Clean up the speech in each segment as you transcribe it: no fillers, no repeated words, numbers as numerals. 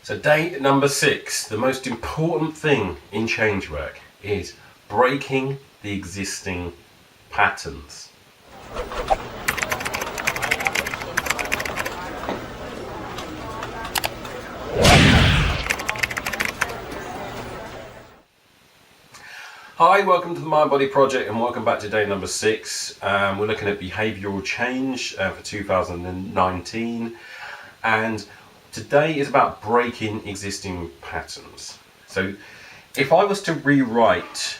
So day number 6, the most important thing in change work is breaking the existing patterns. Hi, welcome to the MindBody project and welcome back to day number 6. We're looking at behavioural change for 2019, and today is about breaking existing patterns. So if I was to rewrite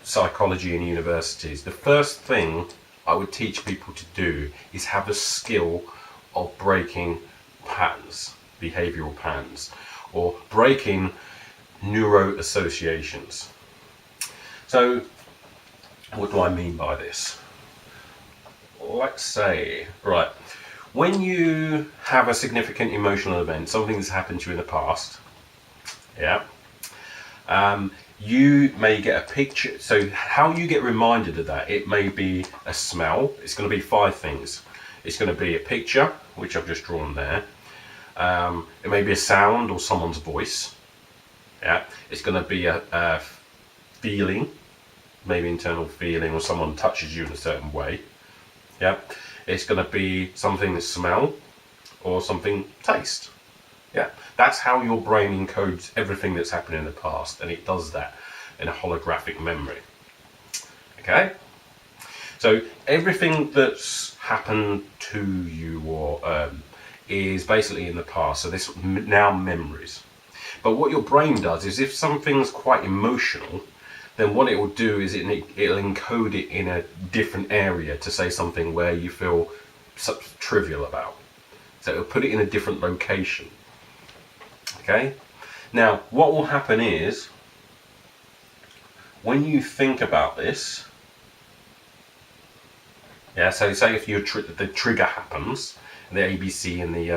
psychology in universities, the first thing I would teach people to do is have a skill of breaking patterns, behavioural patterns, or breaking neuro associations. So what do I mean by this? Let's say, right, when you have a significant emotional event, something that's happened to you in the past, you may get a picture. So how you get reminded of that, it may be a smell. It's going to be 5 things. It's going to be a picture, which I've just drawn there. It may be a sound or someone's voice. It's going to be a feeling, maybe internal feeling, or someone touches you in a certain way. It's going to be something that smell or something taste. That's how your brain encodes everything that's happened in the past, and it does that in a holographic memory. Okay, so everything that's happened to you or is basically in the past, so this now memories. But what your brain does is, if something's quite emotional, then what it will do is it'll encode it in a different area to say something where you feel trivial about. So it'll put it in a different location. Okay? Now, what will happen is, when you think about this, so say if the trigger happens, the ABC and the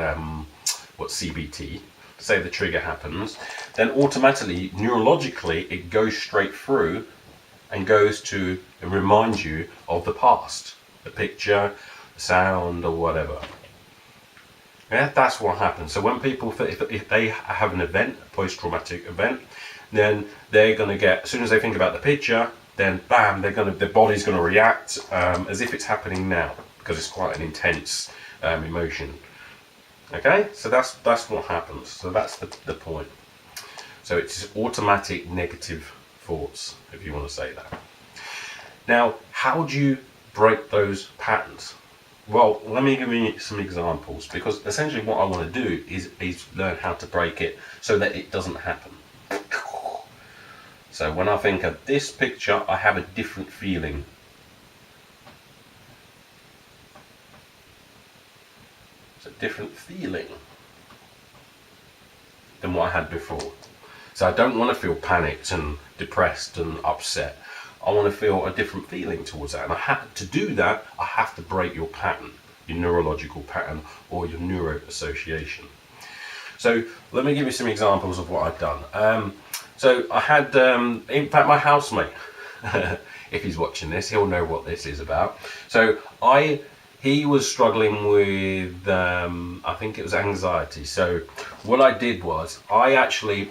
CBT, say the trigger happens, then automatically, neurologically, it goes straight through and goes to and reminds you of the past, the picture, the sound, or whatever. That's what happens. So when people, if they have an event, a post-traumatic event, then they're going to get, as soon as they think about the picture, then bam, their body's going to react as if it's happening now, because it's quite an intense emotion. Okay, so that's what happens. So that's the point. So it's automatic negative thoughts, if you want to say that. Now, how do you break those patterns? Well, let me give you some examples, because essentially what I want to do is learn how to break it so that it doesn't happen. So when I think of this picture, I have a different feeling. It's a different feeling than what I had before. So I don't want to feel panicked and depressed and upset. I want to feel a different feeling towards that. And to do that, I have to break your pattern, your neurological pattern, or your neuro association. So let me give you some examples of what I've done. So I had, in fact, my housemate, if he's watching this, he'll know what this is about. So he was struggling with, I think it was anxiety. So what I did was, I actually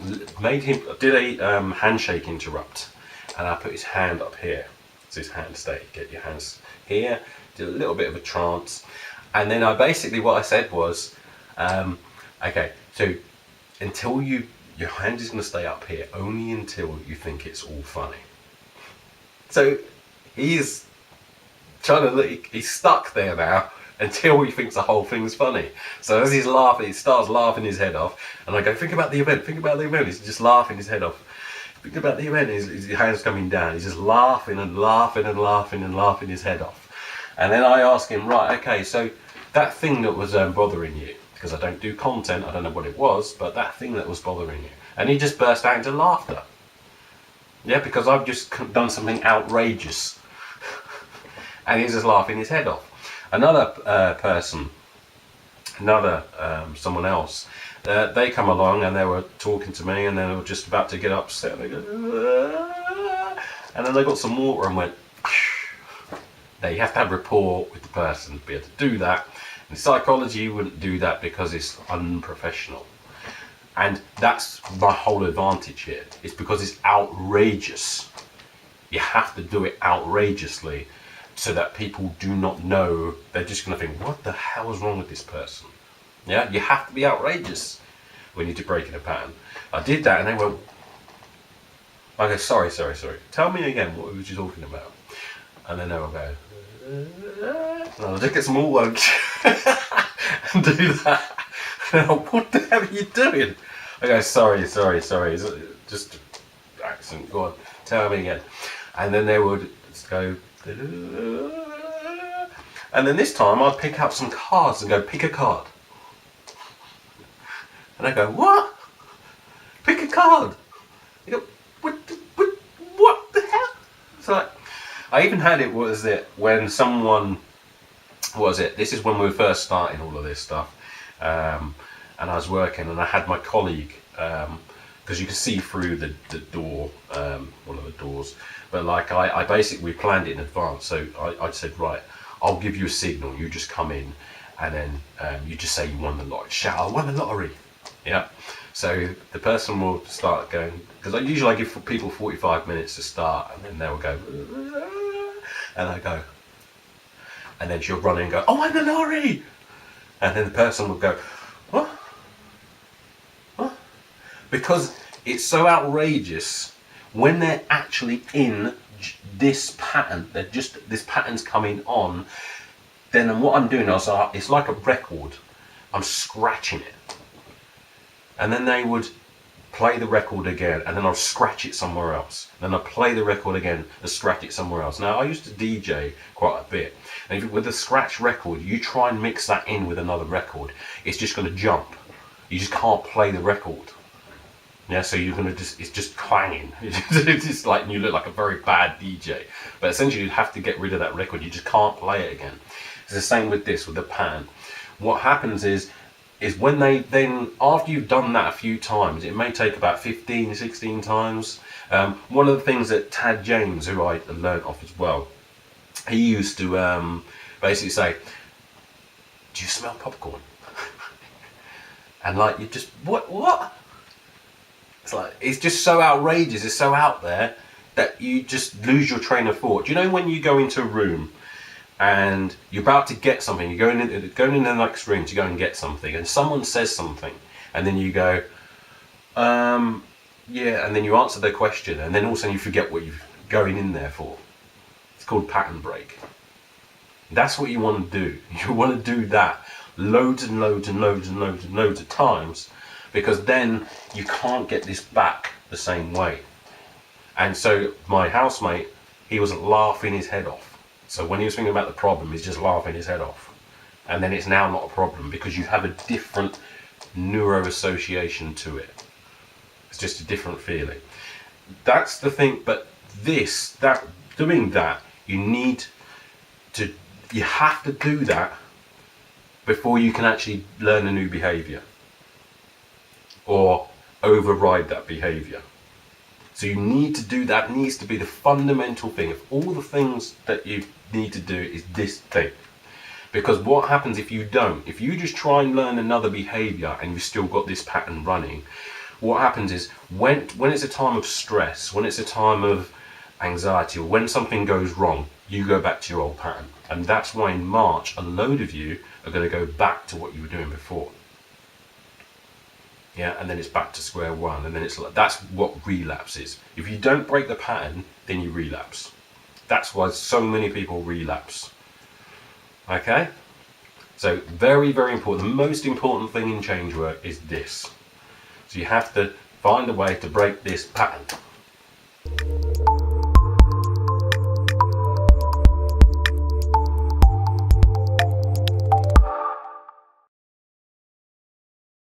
did a handshake interrupt, and I put his hand up here. So his hand stay, get your hands here, did a little bit of a trance. And then what I said was, okay, so until your hand is going to stay up here, only until you think it's all funny. So he's stuck there now until he thinks the whole thing's funny. So as he's laughing, he starts laughing his head off, and I go, think about the event. He's just laughing his head off. Think about the event. His hand's coming down. He's just laughing and laughing and laughing and laughing his head off. And then I ask him, right, okay, so that thing that was bothering you, because I don't do content, I don't know what it was, but that thing that was bothering you. And he just burst out into laughter. Because I've just done something outrageous. And he's just laughing his head off. Another someone else, they come along and they were talking to me, and they were just about to get upset. They go, and then they got some water and went. Now you have to have rapport with the person to be able to do that. In psychology, you wouldn't do that because it's unprofessional. And that's my whole advantage here. It's because it's outrageous. You have to do it outrageously so that people do not know. They're just going to think, what the hell is wrong with this person? Yeah, you have to be outrageous when you're breaking a pattern. I did that and they went, I go, sorry. Tell me again what we were talking about. And then they'll go, and I'll just get some more work and do that. And I'll, what the hell are you doing? I go, sorry. It's just accent. Go on, tell me again. And then they would just go, and then this time I'd pick up some cards and go, pick a card. And I go, what? Pick a card. You go, what the hell? It's like, I even had it, when someone, this is when we were first starting all of this stuff, and I was working and I had my colleague, because you can see through the door, one of the doors, but like I basically planned it in advance, so I said, right, I'll give you a signal, you just come in, and then you just say you won the lottery, shout, I won the lottery, yeah. So the person will start going, because I give people 45 minutes to start, and then they will go, and I go, and then she'll run in and go, oh, I'm the lorry, and then the person will go, what? Because it's so outrageous when they're actually in this pattern, this pattern's coming on, then what I'm doing is it's like a record, I'm scratching it. And then they would play the record again, and then I'll scratch it somewhere else. Then I'll play the record again and scratch it somewhere else. Now, I used to DJ quite a bit. And with a scratch record, you try and mix that in with another record, it's just going to jump. You just can't play the record. Yeah, so you're going to it's just clanging. It's just like, you look like a very bad DJ. But essentially, you'd have to get rid of that record. You just can't play it again. It's the same with this, with the pattern. What happens is when they then, after you've done that a few times, it may take about 15, 16 times. One of the things that Tad James, who I learnt off as well, he used to basically say, do you smell popcorn? And like, you just, what? It's like, it's just so outrageous, it's so out there that you just lose your train of thought. Do you know when you go into a room and you're about to get something, you're going in the next room to go and get something, and someone says something, and then you go, yeah, and then you answer their question, and then all of a sudden you forget what you're going in there for. It's called pattern break. That's what you want to do. You want to do that loads and loads of times, because then you can't get this back the same way. And so my housemate, he was laughing his head off. So when he was thinking about the problem, he's just laughing his head off. And then it's now not a problem because you have a different neuro association to it. It's just a different feeling. That's the thing, but doing that, you have to do that before you can actually learn a new behavior or override that behavior. So you need to do that. It needs to be the fundamental thing. If all the things that you need to do is this thing, because what happens if you don't? If you just try and learn another behavior and you've still got this pattern running, what happens is when it's a time of stress, when it's a time of anxiety, or when something goes wrong, you go back to your old pattern. And that's why in March, a load of you are going to go back to what you were doing before. Yeah, and then it's back to square one, and then it's like, that's what relapse is. If you don't break the pattern, then you relapse. That's why so many people relapse. Okay? So very, very important. The most important thing in change work is this. So you have to find a way to break this pattern.